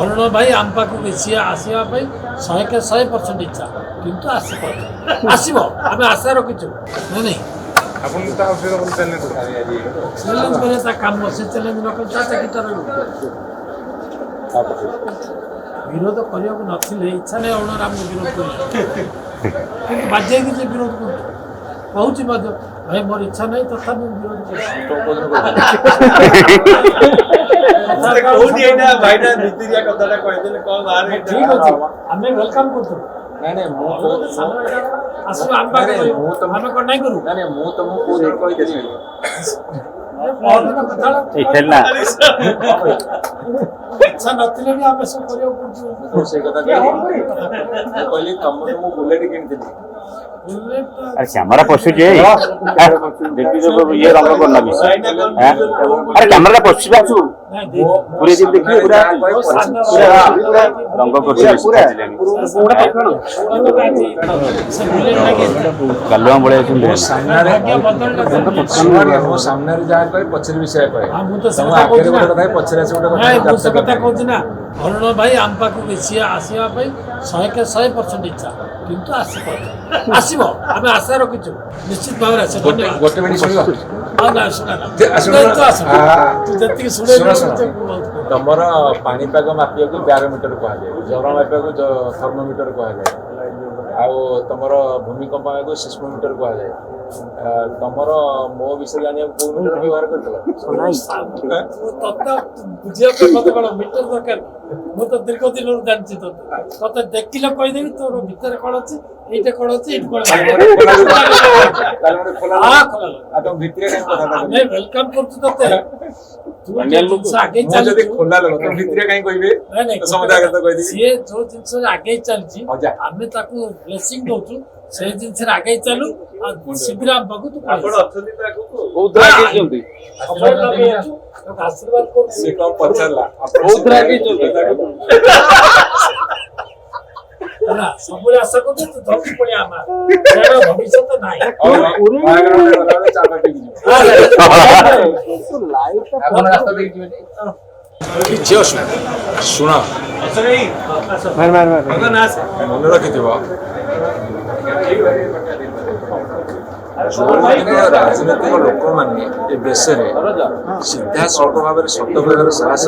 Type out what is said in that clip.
ଅରୁଣ ଭାଇ ଆମ ପାଖକୁ ଆସିବା ପାଇଁ 100% ଇଚ୍ଛା, କିନ୍ତୁ ଆସିବ ଆମେ ଆଶା ରଖିଛୁ। ନାଇଁ ଚ୍ୟାଲେଞ୍ଜ କରିବା ତା କାମ, ସେ ଚ୍ୟାଲେଞ୍ଜ ନ କରି ତା ଚାକିରିଟା ରହିବ। ବିରୋଧ କରିବାକୁ ନଥିଲେ ଇଚ୍ଛା ନାହିଁ ଅରୁଣର ଆମକୁ ବିରୋଧ କରିବା, କିନ୍ତୁ ବାଧ୍ୟ ହେଇକି ସେ ବିରୋଧ କରୁଛୁ, କହୁଛି ମଧ୍ୟ ଭାଇ ମୋର ଇଚ୍ଛା ନାହିଁ ତଥାପି ମୁଁ ବିରୋଧ କରୁଛି। ଠିକ ଅଛି ଆମେ ୱେଲକମ୍ କରୁଛୁ। ନାଇଁ ମୁଁ ଆସିବ ଆମ ପାଖରେ ଆମେ କ'ଣ ନାଇଁ କରୁ। ମୁଁ ତମକୁ କହିଥିଲି ଇଚ୍ଛା ନଥିଲେ ବି ଆମେ ସବୁ କରିବାକୁ ପଡୁଛୁ। ସେଇ କଥା କହିଲି ତମଠୁ ମୁଁ ବୁଲେଟ୍ କିଣିଥିଲି। କ୍ୟାମେରା ପଶୁଛି ଇଏ ରଙ୍ଗ କରନା ବି ଆରେ କ୍ୟାମେରା ପଶି ପାରୁଛୁ ପୁରା ଯେମିତି ଦେଖିବେ ପୁରା ରଙ୍ଗ କରୁଛି ଗାଲୁଆ ଭଳିଆ ଅଛନ୍ତି। ମୋ ସାମ୍ନାରେ ଯାହା କହେ ପଛରେ ବି ସେୟା କହେ। ତମ ଆଗରେ ଗୋଟେ କଥା ପଛରେ ଆସି ଗୋଟେ କଥା କହୁଛି ନା। ଅରୁଣ ଭାଇ ଆମ ପାଖକୁ ଆସିବା ପାଇଁ 100% ଇଚ୍ଛା, କିନ୍ତୁ ଆସିବ ଆମେ ଆଶା ରଖିଛୁ, ନିଶ୍ଚିତ ଭାବରେ ଆସିବ। ଗୋଟେ ମିନିଟ୍ ଶୁଣିବ ଯେତିକି ତମର ପାଣିପାଗ ମାପିବାକୁ ବ୍ୟାରୋମିଟର କୁହାଯାଏ, ଜ୍ୱର ମାପିବାକୁ ଥର୍ମୋମିଟର କୁହାଯାଏ, ଆଉ ତମର ଭୂମିକମ୍ପ ମାପିବାକୁ ସିସ୍ମୋମିଟର କୁହାଯାଏ। ତମର ମୋ ବିଷୟରେ ଜାଣିବାକୁ କୋଉ ମିଟର ବ୍ୟବହାର କରିଥିଲ? ବୁଝିବା ପାଇଁ ମତେ କ'ଣ ମିଟର ଦରକାର? ମୁଁ ତ ଦୀର୍ଘ ଦିନରୁ ଜାଣିଛି ତତେ ଦେଖିଲେ କହିଦେବି ତୋର ଭିତରେ କ'ଣ ଅଛି, ଏଇଟା କ'ଣ ଅଛି, ଏଇଠି କ'ଣ ଆମେ ୱେଲକମ୍ କରୁଛୁ ତତେ। ଯଦି ଖୋଲା ଲୋକ ତମ ଭିତରେ କାହିଁ କହିବେ? ସିଏ ଯୋଉ ଜିନିଷରେ ଆଗେଇ ଚାଲିଛି ଆମେ ତାକୁ ବ୍ଲେସିଂ ଦଉଛୁ, ସେଇ ଜିନିଷରେ ଆଗେଇ ଚାଲୁ ଆଉ ଶୀଘ୍ର ଆମ ପାଖକୁ ତୁ ଆଶୀର୍ବାଦ କରୁଛୁ। ସବୁବେଳେ ଆଶା କରୁଛୁ ତୁ ଧରକୁ ପଳେଇ ଆମ ଭବିଷ୍ୟତ ନାହିଁ। କିଛି ଅସୁବିଧା ଶୁଣ ମନେ ରଖିଥିବ, ରାଜନୈତିକ ଲୋକମାନେ ଏ ଦେଶରେ ସିଧାସଳଖ ଭାବରେ ସତ କହିବାର ସାହସ